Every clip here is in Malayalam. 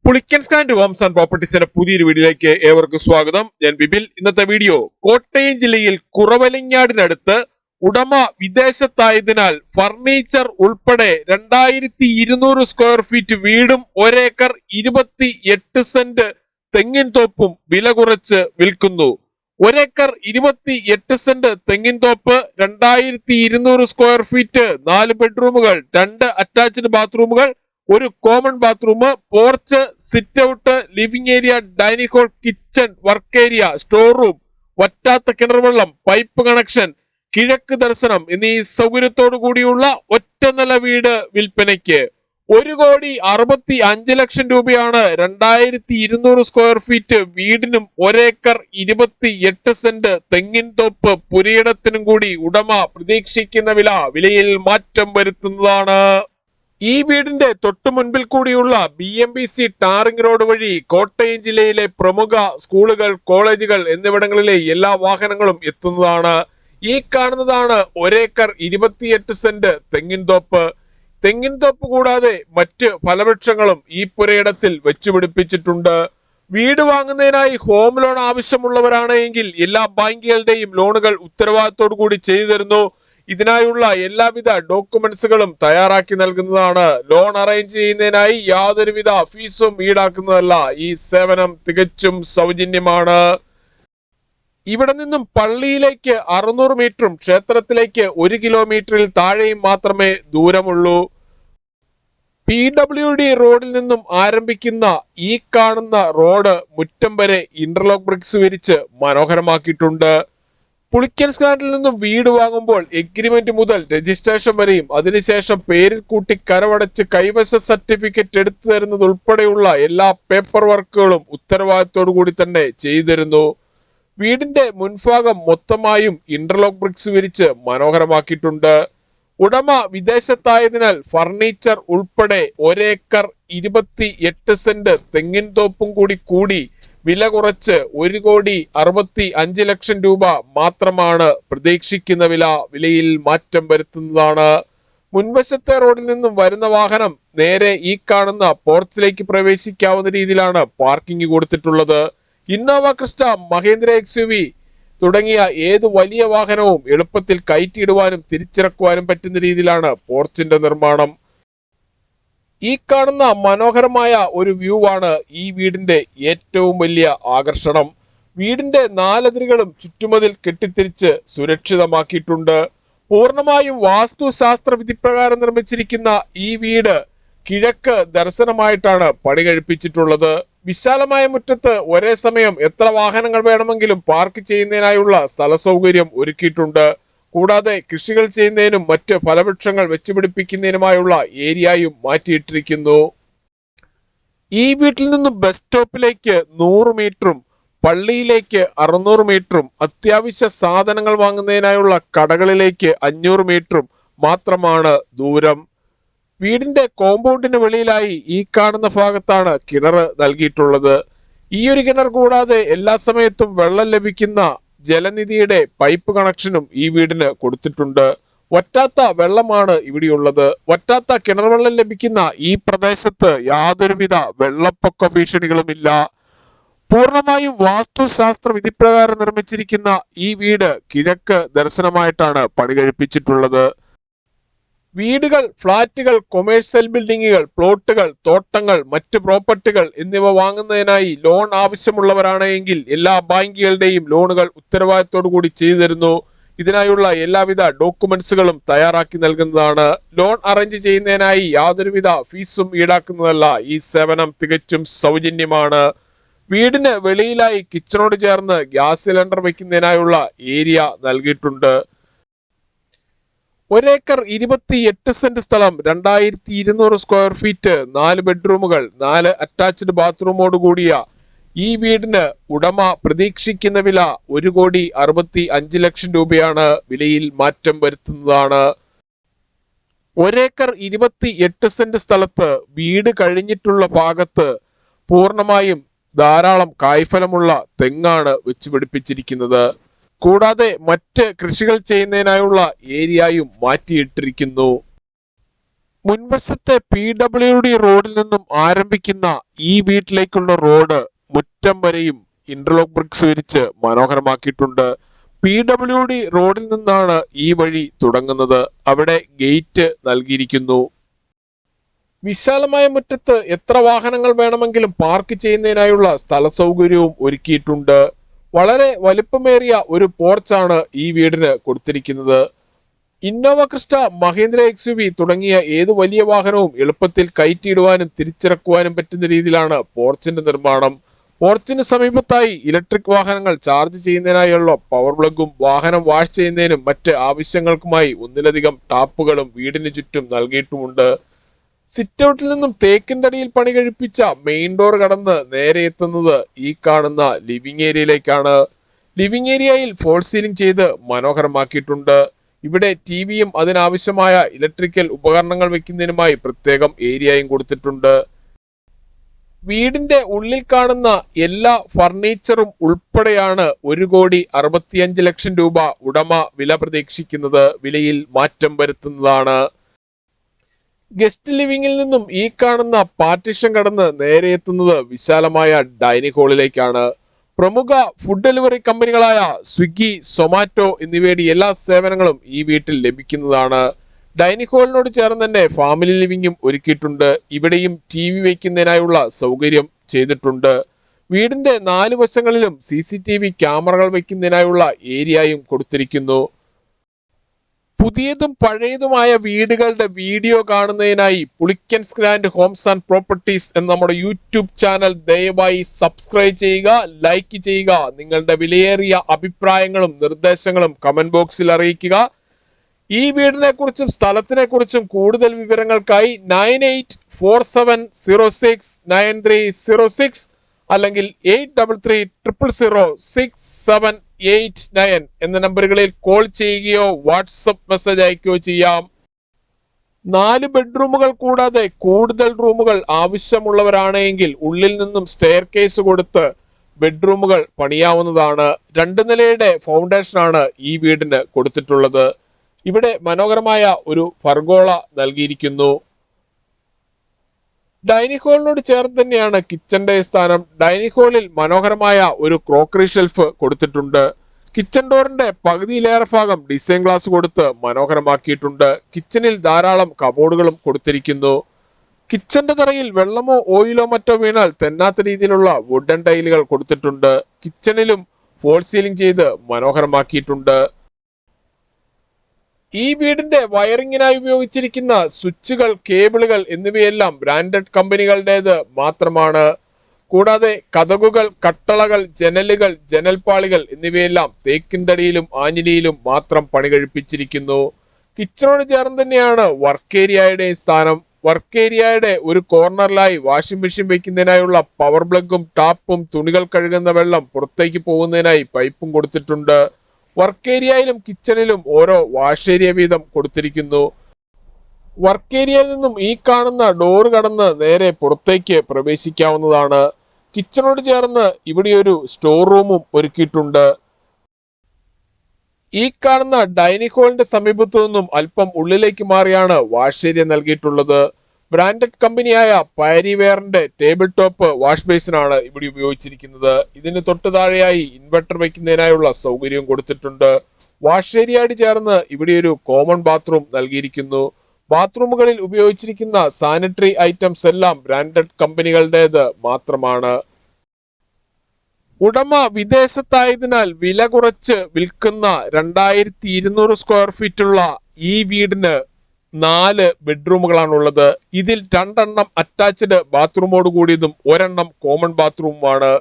പുളിക്കൻസ് ആൻഡ് ഹോംസ് ആൻഡ് പ്രോപ്പർട്ടീസിന്റെ പുതിയൊരു വീഡിയോയിലേക്ക് ഏവർക്കും സ്വാഗതം. ഞാൻ ബിബിൽ. ഇന്നത്തെ വീഡിയോ കോട്ടയം ജില്ലയിൽ കുറവലങ്ങാടിനടുത്ത് ഉടമ വിദേശത്തായതിനാൽ ഫർണിച്ചർ ഉൾപ്പെടെ 2200 സ്ക്വയർ ഫീറ്റ് വീടും 1 ഏക്കർ 28 സെന്റ് തെങ്ങിൻ തോപ്പും വില കുറച്ച് വിൽക്കുന്നു. 1 ഏക്കർ 28 സെന്റ് തെങ്ങിൻ തോപ്പ്, 2200 സ്ക്വയർ ഫീറ്റ്, 4 ബെഡ്റൂമുകൾ, 2 അറ്റാച്ച്ഡ് ബാത്റൂമുകൾ, ഒരു common bathroom, porch, sit out, living area, dining hall, kitchen, work area, store room, വറ്റാത്ത കിണർ വെള്ളം, പൈപ്പ് കണക്ഷൻ, കിഴക്ക് ദർശനം എന്നീ സൗകര്യത്തോടു കൂടിയുള്ള ഒറ്റനില വീട് വിൽപ്പനയ്ക്ക്. 1,65,00,000 രൂപയാണ് 2200 സ്ക്വയർ ഫീറ്റ് വീടിനും 1 ഏക്കർ 28 സെന്റ് തെങ്ങിൻ തോപ്പ് പുരയിടത്തിനും കൂടി ഉടമ പ്രതീക്ഷിക്കുന്ന വിലയിൽ മാറ്റം വരുത്തുന്നതാണ്. ഈ വീടിന്റെ തൊട്ടു മുൻപിൽ കൂടിയുള്ള BMBC ടാറിംഗ് റോഡ് വഴി കോട്ടയം ജില്ലയിലെ പ്രമുഖ സ്കൂളുകൾ, കോളേജുകൾ എന്നിവിടങ്ങളിലെ എല്ലാ വാഹനങ്ങളും എത്തുന്നതാണ്. ഈ കാണുന്നതാണ് 1 ഏക്കർ 28 സെന്റ് തെങ്ങിൻ തോപ്പ്. തെങ്ങിൻ തോപ്പ് കൂടാതെ മറ്റ് ഫലവൃക്ഷങ്ങളും ഈ പുരയിടത്തിൽ വെച്ചുപിടിപ്പിച്ചിട്ടുണ്ട്. വീട് വാങ്ങുന്നതിനായി ഹോം ലോൺ ആവശ്യമുള്ളവരാണ് എങ്കിൽ എല്ലാ ബാങ്കുകളുടെയും ലോണുകൾ ഉത്തരവാദിത്തോടു കൂടി ചെയ്തു തരുന്നു. ഇതിനായുള്ള എല്ലാവിധ ഡോക്യുമെന്റ്സുകളും തയ്യാറാക്കി നൽകുന്നതാണ്. ലോൺ അറേഞ്ച് ചെയ്യുന്നതിനായി യാതൊരുവിധ ഫീസും ഈടാക്കുന്നതല്ല. ഈ സേവനം തികച്ചും സൗജന്യമാണ്. ഇവിടെ നിന്നും പള്ളിയിലേക്ക് 600 മീറ്ററും ക്ഷേത്രത്തിലേക്ക് 1 കിലോമീറ്ററിൽ താഴെയും മാത്രമേ ദൂരമുള്ളൂ. PWD റോഡിൽ നിന്നും ആരംഭിക്കുന്ന ഈ കാണുന്ന റോഡ് മുറ്റം വരെ ഇന്റർലോക്ക് ബ്രിക്സ് വിരിച്ച് മനോഹരമാക്കിയിട്ടുണ്ട്. പുളിക്കൻസ് ലാൻഡിൽ നിന്നും വീട് വാങ്ങുമ്പോൾ എഗ്രിമെന്റ് മുതൽ രജിസ്ട്രേഷൻ വരെയും അതിനുശേഷം പേരിൽ കൂട്ടി കരമടച്ച് കൈവശ സർട്ടിഫിക്കറ്റ് എടുത്തു തരുന്നത് ഉൾപ്പെടെയുള്ള എല്ലാ പേപ്പർ വർക്കുകളും ഉത്തരവാദിത്തോടു കൂടി തന്നെ ചെയ്തു തരുന്നു. വീടിന്റെ മുൻഭാഗം മൊത്തമായും ഇന്റർലോക്ക് ബ്രിക്സ് വിരിച്ച് മനോഹരമാക്കിയിട്ടുണ്ട്. ഉടമ വിദേശത്തായതിനാൽ ഫർണിച്ചർ ഉൾപ്പെടെ 1 ഏക്കർ 28 സെന്റ് തെങ്ങിൻ തോപ്പും കൂടി വില കുറച്ച് 1,65,00,000 രൂപ മാത്രമാണ് പ്രതീക്ഷിക്കുന്ന വിലയിൽ മാറ്റം വരുത്തുന്നതാണ്. മുൻവശത്തെ റോഡിൽ നിന്നും വരുന്ന വാഹനം നേരെ ഈ കാണുന്ന പോർച്ചിലേക്ക് പ്രവേശിക്കാവുന്ന രീതിയിലാണ് പാർക്കിംഗ് കൊടുത്തിട്ടുള്ളത്. ഇന്നോവ ക്രിസ്റ്റ, മഹേന്ദ്ര XUV തുടങ്ങിയ ഏത് വലിയ വാഹനവും എളുപ്പത്തിൽ കയറ്റിയിടുവാനും തിരിച്ചിറക്കുവാനും പറ്റുന്ന രീതിയിലാണ് പോർച്ചിന്റെ നിർമ്മാണം. ഈ കാണുന്ന മനോഹരമായ ഒരു വ്യൂ ആണ് ഈ വീടിന്റെ ഏറ്റവും വലിയ ആകർഷണം. വീടിന്റെ 4 അതിരുകളും ചുറ്റുമതിൽ കെട്ടിത്തിരിച്ച് സുരക്ഷിതമാക്കിയിട്ടുണ്ട്. പൂർണ്ണമായും വാസ്തുശാസ്ത്ര വിധിപ്രകാരം നിർമ്മിച്ചിരിക്കുന്ന ഈ വീട് കിഴക്ക് ദർശനമായിട്ടാണ് പണി കഴിപ്പിച്ചിട്ടുള്ളത്. വിശാലമായ മുറ്റത്ത് ഒരേ സമയം എത്ര വാഹനങ്ങൾ വേണമെങ്കിലും പാർക്ക് ചെയ്യുന്നതിനായുള്ള സ്ഥല സൗകര്യം ഒരുക്കിയിട്ടുണ്ട്. കൂടാതെ കൃഷികൾ ചെയ്യുന്നതിനും മറ്റ് ഫലവൃക്ഷങ്ങൾ വെച്ചുപിടിപ്പിക്കുന്നതിനുമായുള്ള ഏരിയയും മാറ്റിയിട്ടിരിക്കുന്നു. ഈ വീട്ടിൽ നിന്നും ബസ് സ്റ്റോപ്പിലേക്ക് 100 മീറ്ററും പള്ളിയിലേക്ക് 600 മീറ്ററും അത്യാവശ്യ സാധനങ്ങൾ വാങ്ങുന്നതിനായുള്ള കടകളിലേക്ക് 500 മീറ്ററും മാത്രമാണ് ദൂരം. വീടിന്റെ കോമ്പൗണ്ടിന് വെളിയിലായി ഈ കാണുന്ന ഭാഗത്താണ് കിണർ നൽകിയിട്ടുള്ളത്. ഈ ഒരു കിണർ കൂടാതെ എല്ലാ സമയത്തും വെള്ളം ലഭിക്കുന്ന ജലനിധിയുടെ പൈപ്പ് കണക്ഷനും ഈ വീടിന് കൊടുത്തിട്ടുണ്ട്. വറ്റാത്ത വെള്ളമാണ് ഇവിടെയുള്ളത്. വറ്റാത്ത കിണർ വെള്ളം ലഭിക്കുന്ന ഈ പ്രദേശത്ത് യാതൊരുവിധ വെള്ളപ്പൊക്ക ഭീഷണികളുമില്ല. പൂർണ്ണമായും വാസ്തുശാസ്ത്ര വിധിപ്രകാരം നിർമ്മിച്ചിരിക്കുന്ന ഈ വീട് കിഴക്ക് ദർശനമായിട്ടാണ് പണി കഴിപ്പിച്ചിട്ടുള്ളത്. വീടുകൾ, ഫ്ളാറ്റുകൾ, കൊമേഴ്സ്യൽ ബിൽഡിങ്ങുകൾ, പ്ലോട്ടുകൾ, തോട്ടങ്ങൾ, മറ്റ് പ്രോപ്പർട്ടികൾ എന്നിവ വാങ്ങുന്നതിനായി ലോൺ ആവശ്യമുള്ളവരാണ് എങ്കിൽ എല്ലാ ബാങ്കുകളുടെയും ലോണുകൾ ഉത്തരവാദിത്തോടു കൂടി ചെയ്തു തരുന്നു. ഇതിനായുള്ള എല്ലാവിധ ഡോക്യുമെന്റ്സുകളും തയ്യാറാക്കി നൽകുന്നതാണ്. ലോൺ അറേഞ്ച് ചെയ്യുന്നതിനായി യാതൊരുവിധ ഫീസും ഈടാക്കുന്നതല്ല. ഈ സേവനം തികച്ചും സൗജന്യമാണ്. വീടിന് വെളിയിലായി കിച്ചണോട് ചേർന്ന് ഗ്യാസ് സിലിണ്ടർ വയ്ക്കുന്നതിനായുള്ള ഏരിയ നൽകിയിട്ടുണ്ട്. 1 ഏക്കർ 28 സെന്റ് സ്ഥലം, 2200 സ്ക്വയർ ഫീറ്റ്, 4 ബെഡ്റൂമുകൾ, 4 അറ്റാച്ച്ഡ് ബാത്റൂമോട് കൂടിയ ഈ വീടിന് ഉടമ പ്രതീക്ഷിക്കുന്ന വില 1,65,00,000 രൂപയാണ്. വിലയിൽ മാറ്റം വരുത്തുന്നതാണ്. 1 ഏക്കർ 28 സെന്റ് സ്ഥലത്ത് വീട് കഴിഞ്ഞിട്ടുള്ള ഭാഗത്ത് പൂർണ്ണമായും ധാരാളം കായ്ഫലമുള്ള തെങ്ങാണ് വെച്ചുപിടിപ്പിച്ചിരിക്കുന്നത്. കൂടാതെ മറ്റ് കൃഷികൾ ചെയ്യുന്നതിനായുള്ള ഏരിയയും മാറ്റിയിട്ടിരിക്കുന്നു. മുൻവശത്തെ PWD റോഡിൽ നിന്നും ആരംഭിക്കുന്ന ഈ വീട്ടിലേക്കുള്ള റോഡ് മുറ്റം വരെയും ഇന്റർലോക്ക് ബ്രിക്സ് വിരിച്ച് മനോഹരമാക്കിയിട്ടുണ്ട്. PWD റോഡിൽ നിന്നാണ് ഈ വഴി തുടങ്ങുന്നത്. അവിടെ ഗേറ്റ് നൽകിയിരിക്കുന്നു. വിശാലമായ മുറ്റത്ത് എത്ര വാഹനങ്ങൾ വേണമെങ്കിലും പാർക്ക് ചെയ്യുന്നതിനായുള്ള സ്ഥല സൗകര്യവും ഒരുക്കിയിട്ടുണ്ട്. വളരെ വലിപ്പമേറിയ ഒരു പോർച്ചാണ് ഈ വീടിന് കൊടുത്തിരിക്കുന്നത്. ഇന്നോവ ക്രിസ്റ്റ, മഹീന്ദ്ര XUV തുടങ്ങിയ ഏത് വലിയ വാഹനവും എളുപ്പത്തിൽ കയറ്റിയിടുവാനും തിരിച്ചിറക്കുവാനും പറ്റുന്ന രീതിയിലാണ് പോർച്ചിന്റെ നിർമ്മാണം. പോർച്ചിന് സമീപത്തായി ഇലക്ട്രിക് വാഹനങ്ങൾ ചാർജ് ചെയ്യുന്നതിനായുള്ള പവർ പ്ലഗും വാഹനം വാഷ് ചെയ്യുന്നതിനും മറ്റ് ആവശ്യങ്ങൾക്കുമായി ഒന്നിലധികം ടാപ്പുകളും വീടിന് ചുറ്റും നൽകിയിട്ടുമുണ്ട്. സിറ്റൗട്ടിൽ നിന്നും തേക്കിൻ തടിയിൽ പണി കഴിപ്പിച്ച മെയിൻ ഡോർ കടന്ന് നേരെ എത്തുന്നത് ഈ കാണുന്ന ലിവിംഗ് ഏരിയയിലേക്കാണ്. ലിവിംഗ് ഏരിയയിൽ ഫോൾ സീലിംഗ് ചെയ്ത് മനോഹരമാക്കിയിട്ടുണ്ട്. ഇവിടെ ടിവിയും അതിനാവശ്യമായ ഇലക്ട്രിക്കൽ ഉപകരണങ്ങൾ വെക്കുന്നതിനുമായി പ്രത്യേകം ഏരിയയും കൊടുത്തിട്ടുണ്ട്. വീടിന്റെ ഉള്ളിൽ കാണുന്ന എല്ലാ ഫർണിച്ചറും ഉൾപ്പെടെയാണ് 1,65,00,000 രൂപ ഉടമ വില പ്രതീക്ഷിക്കുന്നത്. വിലയിൽ മാറ്റം വരുത്തുന്നതാണ്. ഗസ്റ്റ് ലിവിംഗിൽ നിന്നും ഈ കാണുന്ന പാർട്ടീഷൻ കടന്ന് നേരെ എത്തുന്നത് വിശാലമായ ഡൈനിങ് ഹാളിലേക്കാണ്. പ്രമുഖ ഫുഡ് ഡെലിവറി കമ്പനികളായ സ്വിഗ്ഗി, സൊമാറ്റോ എന്നിവയുടെ എല്ലാ സേവനങ്ങളും ഈ വീട്ടിൽ ലഭിക്കുന്നതാണ്. ഡൈനിങ് ഹാളിനോട് ചേർന്ന് തന്നെ ഫാമിലി ലിവിംഗും ഒരുക്കിയിട്ടുണ്ട്. ഇവിടെയും TV വയ്ക്കുന്നതിനായുള്ള സൗകര്യം ചെയ്തിട്ടുണ്ട്. വീടിന്റെ 4 വശങ്ങളിലും CCTV ക്യാമറകൾ വയ്ക്കുന്നതിനായുള്ള ഏരിയയും കൊടുത്തിരിക്കുന്നു. പുതിയതും പഴയതുമായ വീടുകളുടെ വീഡിയോ കാണുന്നതിനായി Pulickans grand Holmes and properties എന്ന നമ്മുടെ യൂട്യൂബ് ചാനൽ ദയവായി സബ്സ്ക്രൈബ് ചെയ്യുക, ലൈക്ക് ചെയ്യുക. നിങ്ങളുടെ വിലയേറിയ അഭിപ്രായങ്ങളും നിർദ്ദേശങ്ങളും കമന്റ് ബോക്സിൽ അറിയിക്കുക. ഈ വീടിനെ കുറിച്ചും സ്ഥലത്തിനെ കുറിച്ചും കൂടുതൽ വിവരങ്ങൾക്കായി 9847069306 അല്ലെങ്കിൽ 83300678 എന്ന നമ്പറുകളിൽ കോൾ ചെയ്യുകയോ വാട്സപ്പ് മെസ്സേജ് അയക്കുകയോ ചെയ്യാം. 4 ബെഡ്റൂമുകൾ കൂടാതെ കൂടുതൽ റൂമുകൾ ആവശ്യമുള്ളവരാണെങ്കിൽ ഉള്ളിൽ നിന്നും സ്റ്റെയർ കേസ് കൊടുത്ത് ബെഡ്റൂമുകൾ പണിയാവുന്നതാണ്. 2 നിലയുടെ ഫൗണ്ടേഷനാണ് ഈ വീടിന് കൊടുത്തിട്ടുള്ളത്. ഇവിടെ മനോഹരമായ ഒരു പർഗോള നൽകിയിരിക്കുന്നു. ഡൈനിങ് ഹാളിനോട് ചേർന്ന് തന്നെയാണ് കിച്ചന്റെ സ്ഥാനം. ഡൈനിങ് ഹാളിൽ മനോഹരമായ ഒരു ക്രോക്കറി ഷെൽഫ് കൊടുത്തിട്ടുണ്ട്. കിച്ചൺ ഡോറിന്റെ പകുതിയിലേറെ ഭാഗം ഡിസൈൻ ഗ്ലാസ് കൊടുത്ത് മനോഹരമാക്കിയിട്ടുണ്ട്. കിച്ചണിൽ ധാരാളം കബോർഡുകളും കൊടുത്തിരിക്കുന്നു. കിച്ചന്റെ തറയിൽ വെള്ളമോ ഓയിലോ മറ്റോ വീണാൽ തെന്നാത്ത രീതിയിലുള്ള വുഡൻ ടൈലുകൾ കൊടുത്തിട്ടുണ്ട്. കിച്ചണിലും ഫോൾ സീലിംഗ് ചെയ്ത് മനോഹരമാക്കിയിട്ടുണ്ട്. ഈ വീടിന്റെ വയറിങ്ങിനായി ഉപയോഗിച്ചിരിക്കുന്ന സ്വിച്ചുകൾ, കേബിളുകൾ എന്നിവയെല്ലാം ബ്രാൻഡഡ് കമ്പനികളുടേത് മാത്രമാണ്. കൂടാതെ കതകുകൾ, കട്ടളകൾ, ജനലുകൾ, ജനൽപ്പാളികൾ എന്നിവയെല്ലാം തേക്കിൻ തടിയിലും ആഞ്ഞിലിയിലും മാത്രം പണി കഴിപ്പിച്ചിരിക്കുന്നു. കിച്ചണോട് ചേർന്ന് തന്നെയാണ് വർക്ക് ഏരിയയുടെ സ്ഥാനം. വർക്ക് ഏരിയയുടെ ഒരു കോർണറിലായി വാഷിംഗ് മെഷീൻ വെക്കുന്നതിനായുള്ള പവർ പ്ലഗും ടാപ്പും തുണികൾ കഴുകുന്ന വെള്ളം പുറത്തേക്ക് പോകുന്നതിനായി പൈപ്പും കൊടുത്തിട്ടുണ്ട്. വർക്ക് ഏരിയയിലും കിച്ചണിലും ഓരോ വാഷ് ഏരിയ വീതം കൊടുത്തിരിക്കുന്നു. വർക്ക് ഏരിയയിൽ നിന്നും ഈ കാണുന്ന ഡോർ കടന്ന് നേരെ പുറത്തേക്ക് പ്രവേശിക്കാവുന്നതാണ്. കിച്ചണോട് ചേർന്ന് ഇവിടെ ഒരു സ്റ്റോർ റൂമും ഒരുക്കിയിട്ടുണ്ട്. ഈ കാണുന്ന ഡൈനിങ് ഹാളിന്റെ സമീപത്തു നിന്നും അല്പം ഉള്ളിലേക്ക് മാറിയാണ് വാഷ് ഏരിയ നൽകിയിട്ടുള്ളത്. ബ്രാൻഡഡ് കമ്പനിയായ പാരിവെയറിന്റെ ടേബിൾ ടോപ്പ് വാഷ് ബേസിനാണ് ഇവിടെ ഉപയോഗിച്ചിരിക്കുന്നത്. ഇതിന് തൊട്ട് താഴെയായി ഇൻവെർട്ടർ വയ്ക്കുന്നതിനായുള്ള സൗകര്യവും കൊടുത്തിട്ടുണ്ട്. വാഷ് ഏരിയയോട് ചേർന്ന് ഇവിടെ ഒരു കോമൺ ബാത്റൂം നൽകിയിരിക്കുന്നു. ബാത്റൂമുകളിൽ ഉപയോഗിച്ചിരിക്കുന്ന സാനിറ്ററി ഐറ്റംസ് എല്ലാം ബ്രാൻഡഡ് കമ്പനികളുടേത് മാത്രമാണ്. ഉടമ വിദേശത്തായതിനാൽ വില കുറച്ച് വിൽക്കുന്ന 2200 സ്ക്വയർ ഫീറ്റുള്ള ഈ വീടിന് 4 ബെഡ്റൂമുകളാണുള്ളത്. ഇതിൽ 2 അറ്റാച്ച്ഡ് ബാത്റൂമോട് കൂടിയതും 1 കോമൺ ബാത്റൂമുമാണ്.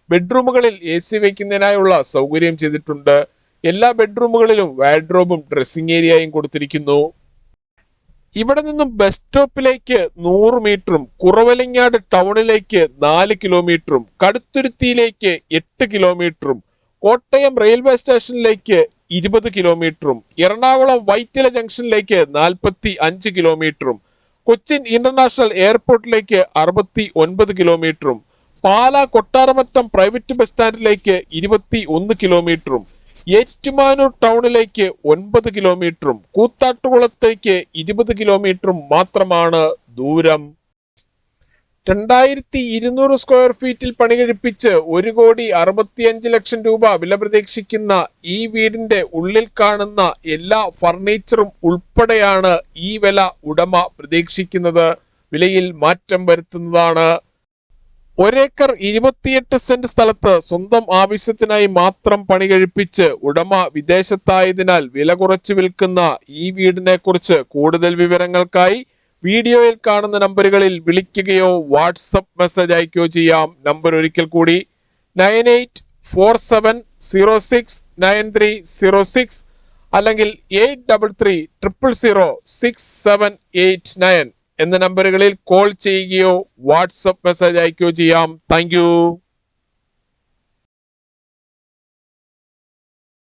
ബെഡ്റൂമുകളിൽ AC വയ്ക്കുന്നതിനായുള്ള സൗകര്യം ചെയ്തിട്ടുണ്ട്. എല്ലാ ബെഡ്റൂമുകളിലും വാർഡ്രോബും ഡ്രസ്സിംഗ് ഏരിയയും കൊടുത്തിരിക്കുന്നു. ഇവിടെ നിന്നും ബസ് സ്റ്റോപ്പിലേക്ക് 100 മീറ്ററും കുറവലങ്ങാട് ടൗണിലേക്ക് 4 കിലോമീറ്ററും കടുത്തുരുത്തിയിലേക്ക് 8 കിലോമീറ്ററും കോട്ടയം റെയിൽവേ സ്റ്റേഷനിലേക്ക് 20 കിലോമീറ്ററും എറണാകുളം വൈറ്റില ജംഗ്ഷനിലേക്ക് 45 കിലോമീറ്ററും കൊച്ചിൻ ഇന്റർനാഷണൽ എയർപോർട്ടിലേക്ക് 69 കിലോമീറ്ററും പാലാ കൊട്ടാരമറ്റം പ്രൈവറ്റ് ബസ് സ്റ്റാൻഡിലേക്ക് 21 കിലോമീറ്ററും ഏറ്റുമാനൂർ ടൗണിലേക്ക് 9 കിലോമീറ്ററും കൂത്താട്ടുകുളത്തേക്ക് 20 കിലോമീറ്ററും മാത്രമാണ് ദൂരം. 2200 സ്ക്വയർ ഫീറ്റിൽ പണി കഴിപ്പിച്ച് 1,65,00,000 രൂപ വില പ്രതീക്ഷിക്കുന്ന ഈ വീടിന്റെ ഉള്ളിൽ കാണുന്ന എല്ലാ ഫർണിച്ചറും ഉൾപ്പെടെയാണ് ഈ വില ഉടമ പ്രതീക്ഷിക്കുന്നത്. വിലയിൽ മാറ്റം വരുത്തുന്നതാണ്. 1 ഏക്കർ 28 സെന്റ് സ്ഥലത്ത് സ്വന്തം ആവശ്യത്തിനായി മാത്രം പണി കഴിപ്പിച്ച് ഉടമ വിദേശത്തായതിനാൽ വില കുറച്ച് വിൽക്കുന്ന ഈ വീടിനെ കുറിച്ച് കൂടുതൽ വിവരങ്ങൾക്കായി വീഡിയോയിൽ കാണുന്ന നമ്പറുകളിൽ വിളിക്കുകയോ വാട്സപ്പ് മെസ്സേജ് അയക്കുകയോ ചെയ്യാം. നമ്പർ ഒരിക്കൽ കൂടി 9847069306 അല്ലെങ്കിൽ 83300679 എന്ന നമ്പറുകളിൽ കോൾ ചെയ്യുകയോ വാട്സപ്പ് മെസ്സേജ് അയക്കുകയോ ചെയ്യാം. താങ്ക്